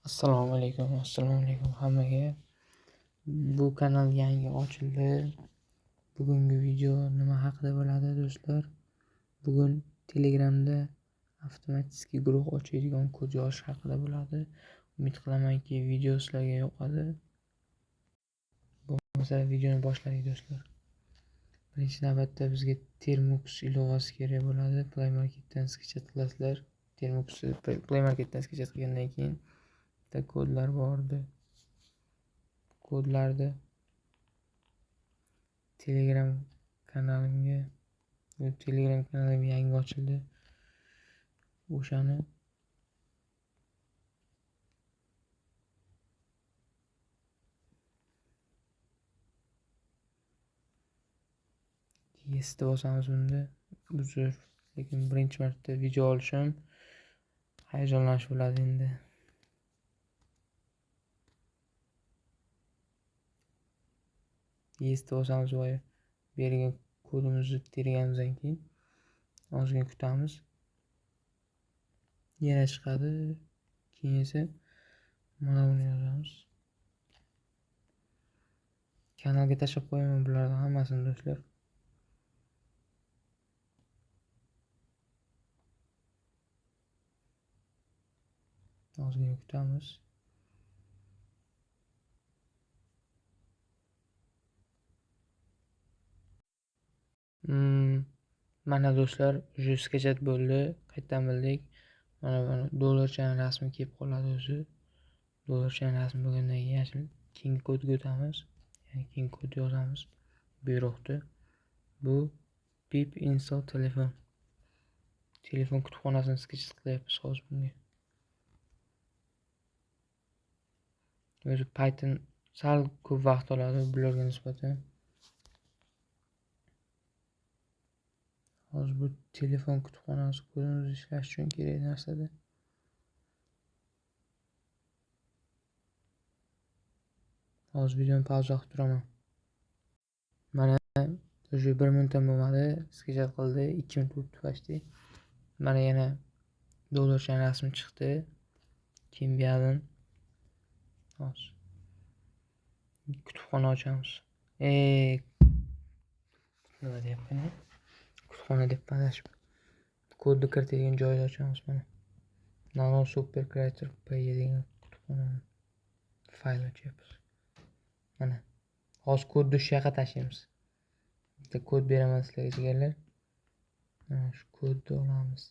Assalomu alaykum hammaga. Bu kanal yangi ochildi. Bugungi video nima haqida bo'ladi do'stlar? Bugun Telegramda avtomatik guruh ochadigan kod yozish haqida bo'ladi. Umid qilamanki video sizlarga yoqadi. Bo'lmasa videoni boshlaylik do'stlar. Birinchi navbatda bizga Termux ilovasi kerak bo'ladi. Play Marketdan skechat qilasizlar. Termuxni Play Marketdan skechat qilgandan keyin kodlar bordi. Kodlarni Telegram kanalim yangi ochildi. O'shani yesda bosamiz bunda. Uzr, lekin birinchi marta video olishim hayajonlanish bo'ladi endi. Yesda bosamiz va bergan kodimizni terganimizdan keyin ozgina kutamiz. Yana chiqadi. Keyin esa mana buni yozamiz. Kanalga tashlab qo'yaman bularni hammasini do'stlar. Ozgina kutamiz. Mana do'stlar, уже skechat bo'ldi. Qayerdan bildik? Mana dollarchaning rasmi kelib qoladi o'zi. Dollarchaning rasmi bo'lgandan keyin keyingi kodga o'tamiz. Ya'ni keyingi kod yozamiz. Buyruqda. Bu pip install telefon. Telefon kutubxonasini skechat qilyapmiz hozir bunga. O'zi Python sal ko'p vaqt oladi bularga nisbatan. Hozir bu telefon kutubxonasi kodimiz ishlash uchun kerak narsada. Hozir videoni pauza qilib turaman. Mana уже 1 minutdan bo'lmadi, skechat qildi, 2 minut bo'libdi почти. Mana yana dollarchaning rasmi chiqdi. Keyin bu yerdan hozir kutubxona ochamiz. Nima deyapman? Kutubxona deb adashib. Kodni kiritadigan joyni ochamiz mana. Nano Super Creator P degan kutubxonani fayl ochyapmiz. Mana. Hozir kodni shu yoqqa tashlaymiz. Bitta kod beraman sizlarga deganlar. Mana shu kodni olamiz.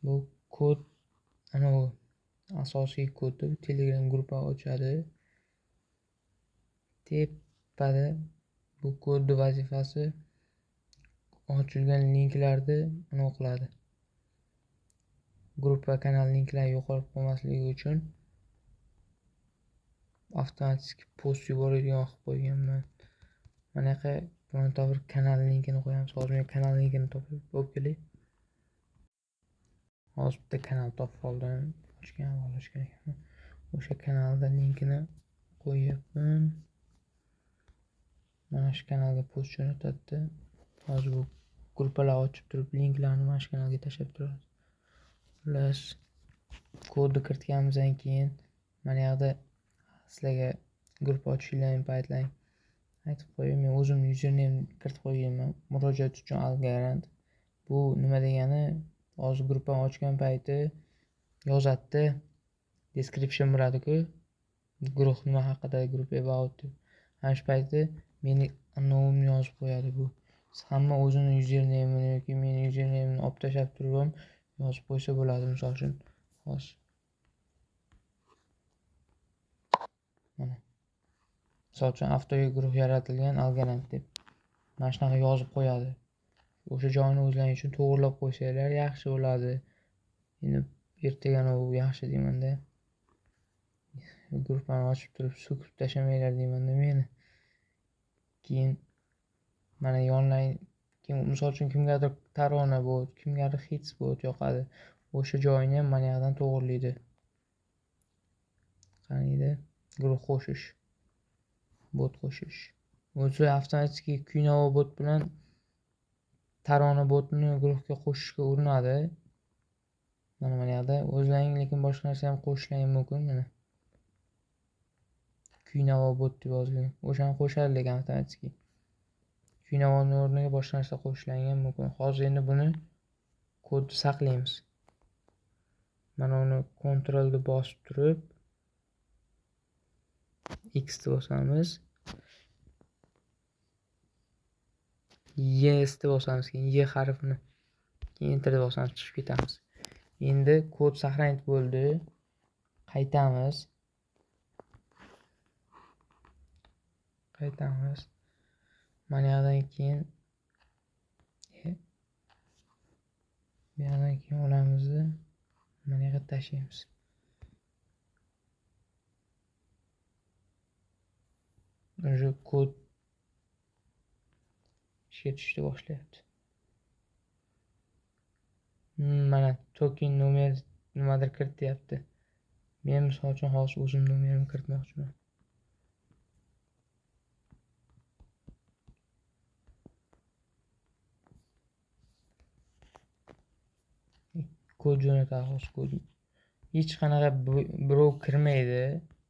Bu kod ana bu asosiy kodni Telegram gruppa ochadi. Tepada bu kodni vazifasi ochilgan linklarni anaqa qiladi. Gruppa kanal linklari yo'qolib qolmasligi uchun avtomatik post yuboradigan qilib qo'yganman. Mana yoqqa bironta bir kanal linkini qo'yamiz. Hozir men kanal linkini topib kelay. Hozir bitta kanal topib oldim. Ochgan ekan. O'sha kanalda linkini qo'yapman. Mana shu kanalga post jo'natadi. Hozir bu gruppalar ochib turib linklarni mana shu kanalga tashlab turadi. Xullas, kodni kiritganimizdan keyin mana yoqda sizlarga gruppa ochishinglarni paytlang aytib qo'yayim. Men o'zimni username kiritib qo'yganman. Murojaat uchun Algarant. Bu nima degani? Hozir gruppani ochgan payti yozadi. Description bo'ladi-ku. Guruh nima haqida, group about deb. Ana shu payti meni nomimni yozib qo'yadi bu. Siz hamma o'zini username'ini yoki meni username'imni olib tashlab turib ham yozib qo'ysa bo'ladi. Misol uchun hozir mana misol uchun avtoga guruh yaratilgan Algarant deb mana shunaqa yozib qo'yadi. O'sha joyni o'zlaring uchun to'g'rilab qo'ysanglar yaxshi bo'ladi. Endi ertaga u yaxshi deymanda. Gruppani ochib turib so'kib tashlamanglar deymanda meni. Keyin mana yonlang misol uchun kimgadir tarona bot, kimgadir hits bot yoqadi. O'sha joyni ham mana yoqdan to'g'rilaydi. Qaniydi? Guruh qo'shish. Bot qo'shish. O'zi avtomatik Kuynova bot bilan tarona botni guruhga qo'shishga urinadi. Mana bu yerda o'zlaring lekin boshqa narsa ham qo'shishlaring mumkin. Mana kuy-navo bot deb yozilgan. O'shani qo'shadi lekin avtomatik. Kuy-navoning o'rniga boshqa narsa qo'shishlaring ham mumkin. Hozir endi buni kodni saqlaymiz. Mana uni Ctrl ni bosib turib X ni bosamiz. Y ni bosamiz, keyin Y harfini. Keyin Enter bosamiz, chiqib ketamiz. Endi kod saqlanib bo'ldi. Qaytamiz. Mana yerdan keyin olamiz. Mana yerga tashlaymiz. Уже kod ishga tushishni boshlayapti. Mana token nomer nimadir kirityapti. Men misol uchun hozir o'zim nomerimni kiritmoqchiman. Kod jo'natadi hozir kod. Hech qanaqa birov kirmaydi.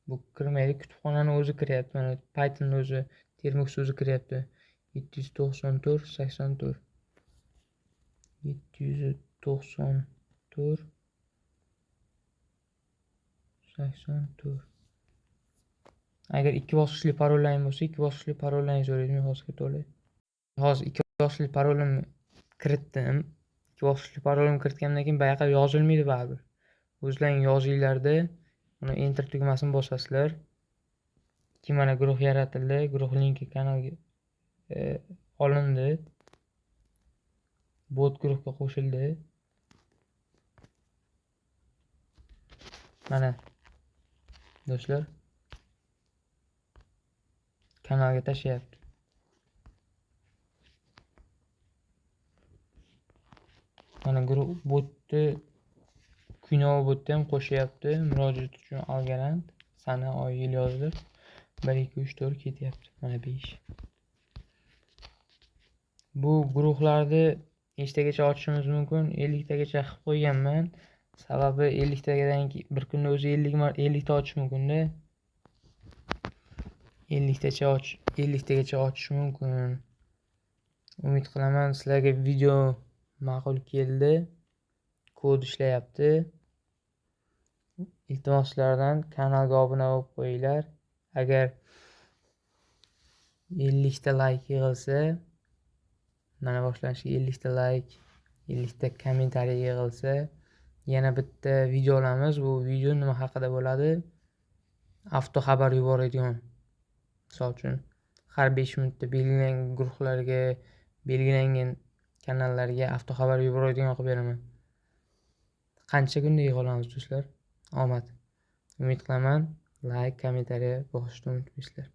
Bu kirmaydi. Kutubxonani o'zi kiryapti. Mana Python o'zi, termux o'zi kiryapti. 794 84 794 84. Agar ikki bosqichli parollaring bo'lsa, ikki bosqichli parollaringizni so'raydi. Men hozir kiritib olay. Hozir ikki bosqichli parolimni kiritdim. Ikki bosqichli parolimni kiritgandan keyin bu yoqqa yozilmaydi baribir. O'zlaring yozinglarda uni enter tugmasini bosasizlar. Keyin mana guruh yaratildi. Guruh linki kanalga olindi. Bot guruhga qo'shildi. Mana do'stlar kanalga tashlayapti. Mana guruh botni kuy-navo botni ham qo'shyapti. Murojaat uchun Algarant sana oy yil yozilib 1 2 3 4 ketyapti. Mana 5. Bu guruhlarni nechtagacha ochishimiz mumkin? 50 tagacha qilib qo'yganman. Sababi 50 tagadan bir kunda o'zi 50 ta ochish mumkin-da. 50 tagacha ochish mumkin. Umid qilaman sizlarga video ma'qul keldi. Kod ishlayapti. Iltimos sizlardan kanalga obuna bo'lib qo'yinglar. Agar 50 ta like yig'ilsa, mana boshlanishiga 50 ta like, 50 ta kommentariy yig'ilsa, yana bitta video olamiz. Bu video nima haqida bo'ladi? Avto xabar yuboradigan. Misol uchun har 5 minutda belgilangan guruhlarga, belgilangan kanallarga avto xabar yuboradigan qilib beraman. Qancha kunda yig'a olamiz do'stlar? Omad. Umid qilaman like, kommentariy bosishni unutmaysizlar.